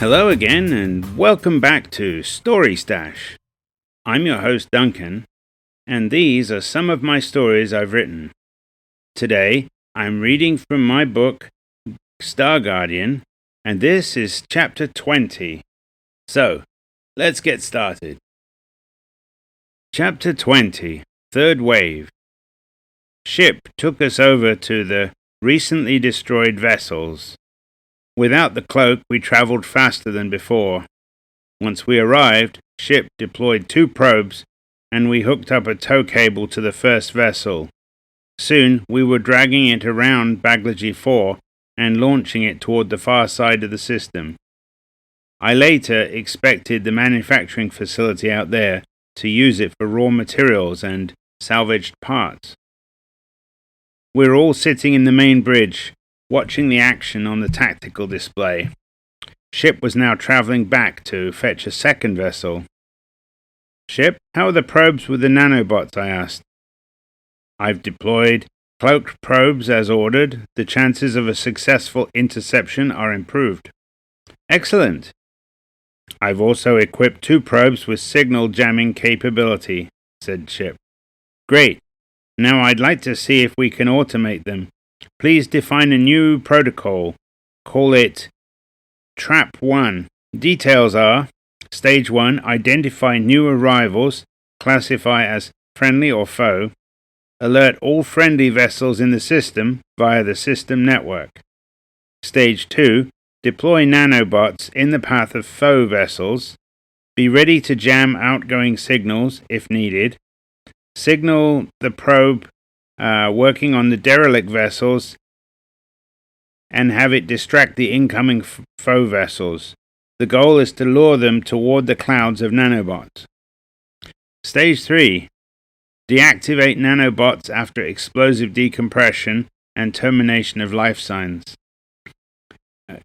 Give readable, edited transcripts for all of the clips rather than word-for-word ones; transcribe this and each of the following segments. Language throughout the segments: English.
Hello again, and welcome back to Story Stash. I'm your host, Duncan, and these are some of my stories I've written. Today, I'm reading from my book, Star Guardian, and this is Chapter 20. So, let's get started. Chapter 20, Third Wave. Ship took us over to the recently destroyed vessels. Without the cloak, we traveled faster than before. Once we arrived, Ship deployed 2 probes, and we hooked up a tow cable to the first vessel. Soon, we were dragging it around Baglaji 4 and launching it toward the far side of the system. I later expected the manufacturing facility out there to use it for raw materials and salvaged parts. We were all sitting in the main bridge, watching the action on the tactical display. Ship was now traveling back to fetch a second vessel. Ship, how are the probes with the nanobots? I asked. I've deployed cloaked probes as ordered. The chances of a successful interception are improved. Excellent. I've also equipped 2 probes with signal jamming capability, said Ship. Great. Now I'd like to see if we can automate them. Please define a new protocol. Call it Trap 1. Details are: Stage 1, identify new arrivals, classify as friendly or foe. Alert all friendly vessels in the system via the system network. Stage 2, deploy nanobots in the path of foe vessels. Be ready to jam outgoing signals if needed. Signal the probe working on the derelict vessels and have it distract the incoming foe vessels. The goal is to lure them toward the clouds of nanobots. Stage 3. Deactivate nanobots after explosive decompression and termination of life signs.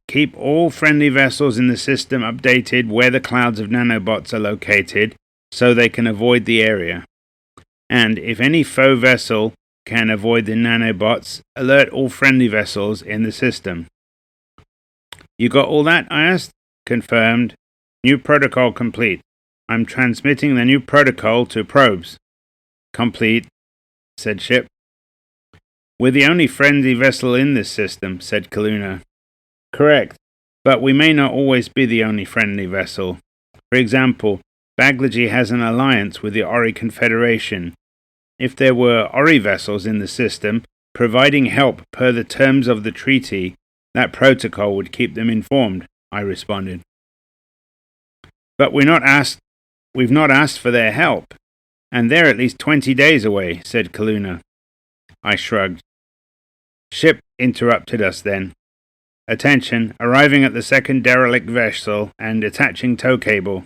Keep all friendly vessels in the system updated where the clouds of nanobots are located so they can avoid the area. And if any foe vessel can avoid the nanobots, alert all friendly vessels in the system. You got all that? I asked. Confirmed. New protocol complete. I'm transmitting the new protocol to probes. Complete, said Ship. We're the only friendly vessel in this system, said Kaluna. Correct, but we may not always be the only friendly vessel. For example, Baglaji has an alliance with the Ori Confederation. If there were Ori vessels in the system, providing help per the terms of the treaty, that protocol would keep them informed, I responded. But we've not asked for their help, and they're at least 20 days away, said Kaluna. I shrugged. Ship interrupted us then. Attention, arriving at the second derelict vessel and attaching tow cable.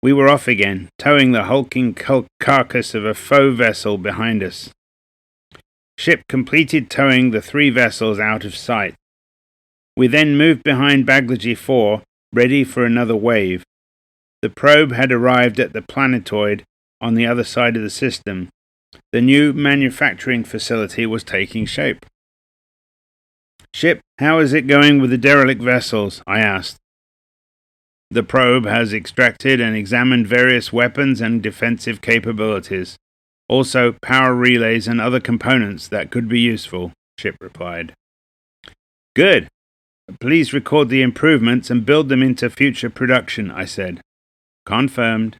We were off again, towing the hulking carcass of a foe vessel behind us. Ship completed towing the 3 vessels out of sight. We then moved behind Baglaji 4, ready for another wave. The probe had arrived at the planetoid on the other side of the system. The new manufacturing facility was taking shape. Ship, how is it going with the derelict vessels? I asked. The probe has extracted and examined various weapons and defensive capabilities. Also, power relays and other components that could be useful, Ship replied. Good. Please record the improvements and build them into future production, I said. Confirmed.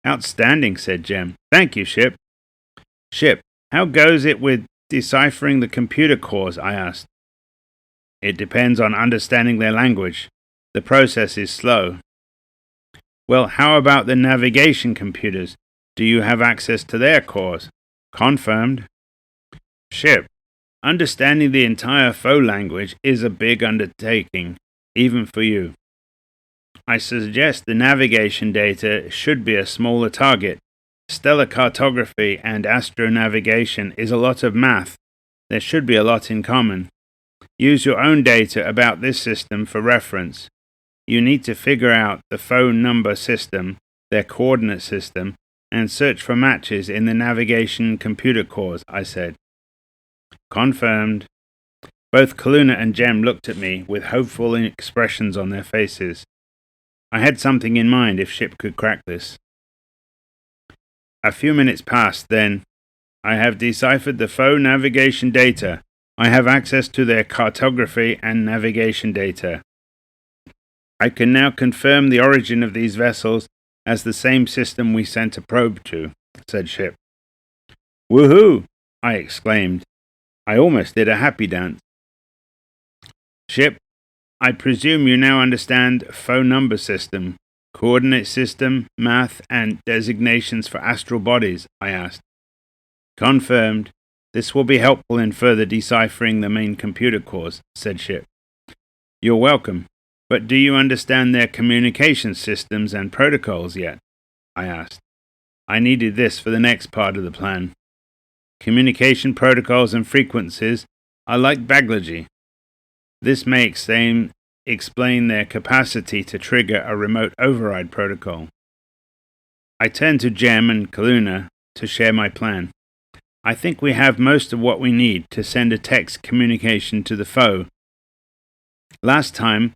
Outstanding, said Jem. Thank you, Ship. Ship, how goes it with deciphering the computer cores? I asked. It depends on understanding their language. The process is slow. Well, how about the navigation computers? Do you have access to their cores? Confirmed. Ship, understanding the entire foe language is a big undertaking, even for you. I suggest the navigation data should be a smaller target. Stellar cartography and astronavigation is a lot of math. There should be a lot in common. Use your own data about this system for reference. You need to figure out the phone number system, their coordinate system, and search for matches in the navigation computer cores, I said. Confirmed. Both Kaluna and Jem looked at me with hopeful expressions on their faces. I had something in mind if Ship could crack this. A few minutes passed, then. I have deciphered the foe navigation data. I have access to their cartography and navigation data. I can now confirm the origin of these vessels as the same system we sent a probe to, said Ship. Woohoo! I exclaimed. I almost did a happy dance. Ship, I presume you now understand phone number system, coordinate system, math, and designations for astral bodies, I asked. Confirmed. This will be helpful in further deciphering the main computer cores, said Ship. You're welcome. But do you understand their communication systems and protocols yet? I asked. I needed this for the next part of the plan. Communication protocols and frequencies are like Baglaji. This may explain their capacity to trigger a remote override protocol. I turned to Jem and Kaluna to share my plan. I think we have most of what we need to send a text communication to the foe. Last time,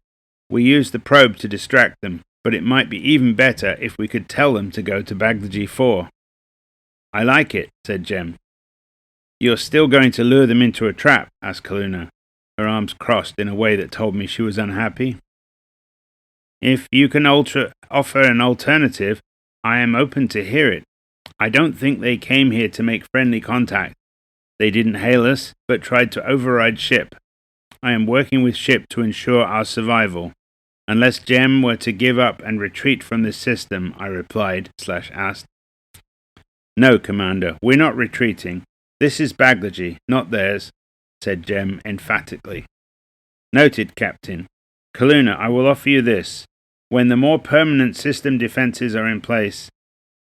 we used the probe to distract them, but it might be even better if we could tell them to go to Baglaji 4. I like it, said Jem. You're still going to lure them into a trap? Asked Kaluna, her arms crossed in a way that told me she was unhappy. If you can offer an alternative, I am open to hear it. I don't think they came here to make friendly contact. They didn't hail us, but tried to override Ship. I am working with Ship to ensure our survival. Unless Jem were to give up and retreat from this system, I replied/asked. No, Commander, we're not retreating. This is Baglaji, not theirs, said Jem emphatically. Noted, Captain. Kaluna, I will offer you this. When the more permanent system defenses are in place,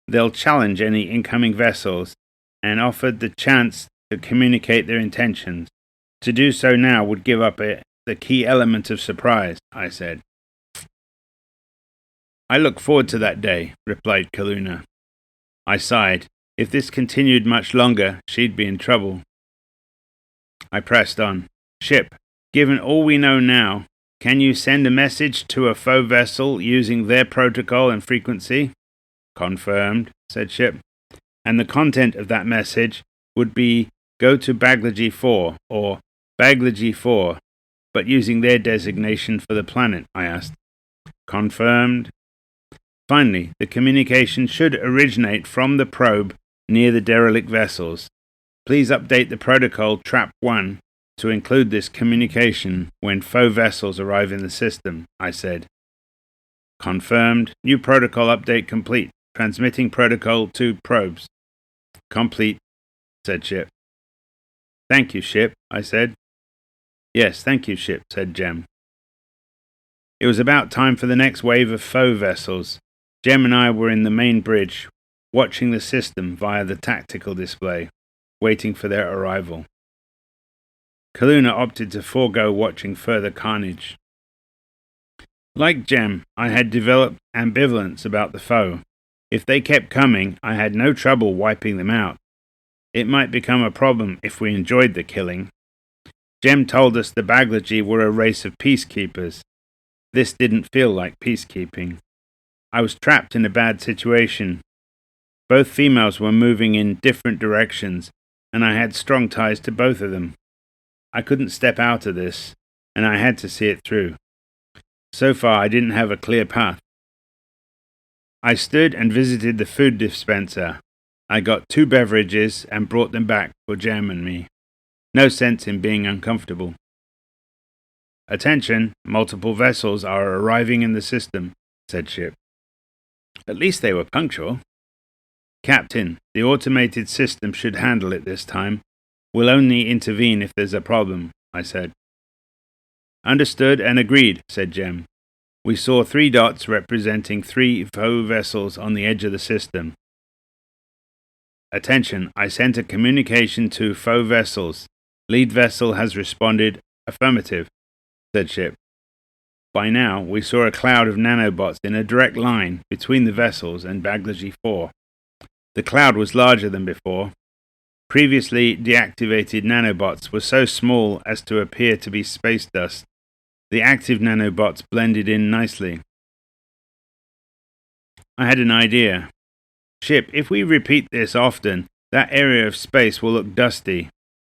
they'll challenge any incoming vessels and offered the chance to communicate their intentions. To do so now would give up the key element of surprise, I said. I look forward to that day, replied Kaluna. I sighed. If this continued much longer, she'd be in trouble. I pressed on. Ship, given all we know now, can you send a message to a foe vessel using their protocol and frequency? Confirmed, said Ship. And the content of that message would be go to Baglaji 4 or Baglaji 4, but using their designation for the planet, I asked. Confirmed. Finally, the communication should originate from the probe near the derelict vessels. Please update the protocol Trap 1 to include this communication when foe vessels arrive in the system, I said. Confirmed. New protocol update complete. Transmitting protocol to probes. Complete, said Ship. Thank you, Ship, I said. Yes, thank you, Ship, said Jem. It was about time for the next wave of foe vessels. Jem and I were in the main bridge, watching the system via the tactical display, waiting for their arrival. Kaluna opted to forego watching further carnage. Like Jem, I had developed ambivalence about the foe. If they kept coming, I had no trouble wiping them out. It might become a problem if we enjoyed the killing. Jem told us the Baglaji were a race of peacekeepers. This didn't feel like peacekeeping. I was trapped in a bad situation. Both females were moving in different directions, and I had strong ties to both of them. I couldn't step out of this, and I had to see it through. So far, I didn't have a clear path. I stood and visited the food dispenser. I got 2 beverages and brought them back for Jem and me. No sense in being uncomfortable. Attention, multiple vessels are arriving in the system, said Ship. At least they were punctual. Captain, the automated system should handle it this time. We'll only intervene if there's a problem, I said. Understood and agreed, said Jem. We saw 3 dots representing 3 foe vessels on the edge of the system. Attention, I sent a communication to foe vessels. Lead vessel has responded affirmative, said Ship. By now, we saw a cloud of nanobots in a direct line between the vessels and Baglaji 4. The cloud was larger than before. previously deactivated nanobots were so small as to appear to be space dust. The active nanobots blended in nicely. I had an idea. Ship, if we repeat this often, that area of space will look dusty.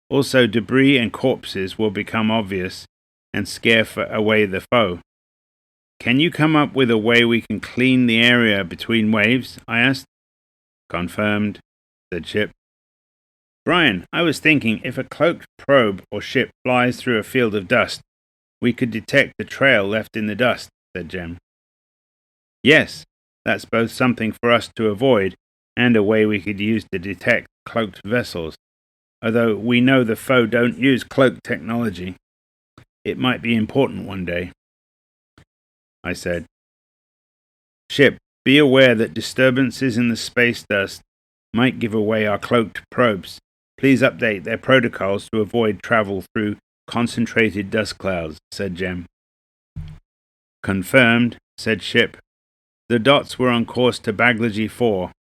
Also, debris and corpses will become obvious and scare away the foe. Can you come up with a way we can clean the area between waves? I asked. Confirmed, said Ship. Brian, I was thinking if a cloaked probe or ship flies through a field of dust, we could detect the trail left in the dust, said Jem. Yes, that's both something for us to avoid and a way we could use to detect cloaked vessels. Although we know the foe don't use cloak technology, it might be important one day. I said, Ship, be aware that disturbances in the space dust might give away our cloaked probes. Please update their protocols to avoid travel through concentrated dust clouds, said Jem. Confirmed, said Ship. The dots were on course to Baglaji 4.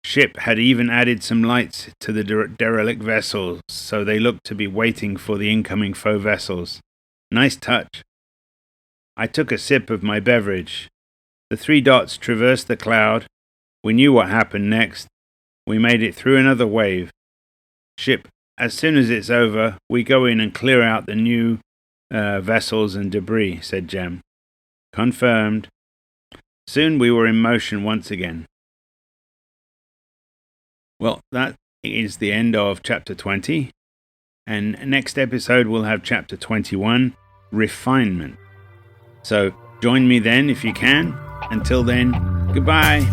Ship had even added some lights to the derelict vessels, so they looked to be waiting for the incoming foe vessels. Nice touch. I took a sip of my beverage. The 3 dots traversed the cloud. We knew what happened next. We made it through another wave. Ship, as soon as it's over, we go in and clear out the new vessels and debris, said Jem. Confirmed. Soon we were in motion once again. Well, that is the end of chapter 20. And next episode we'll have chapter 21, Refinement. So join me then if you can. Until then, goodbye.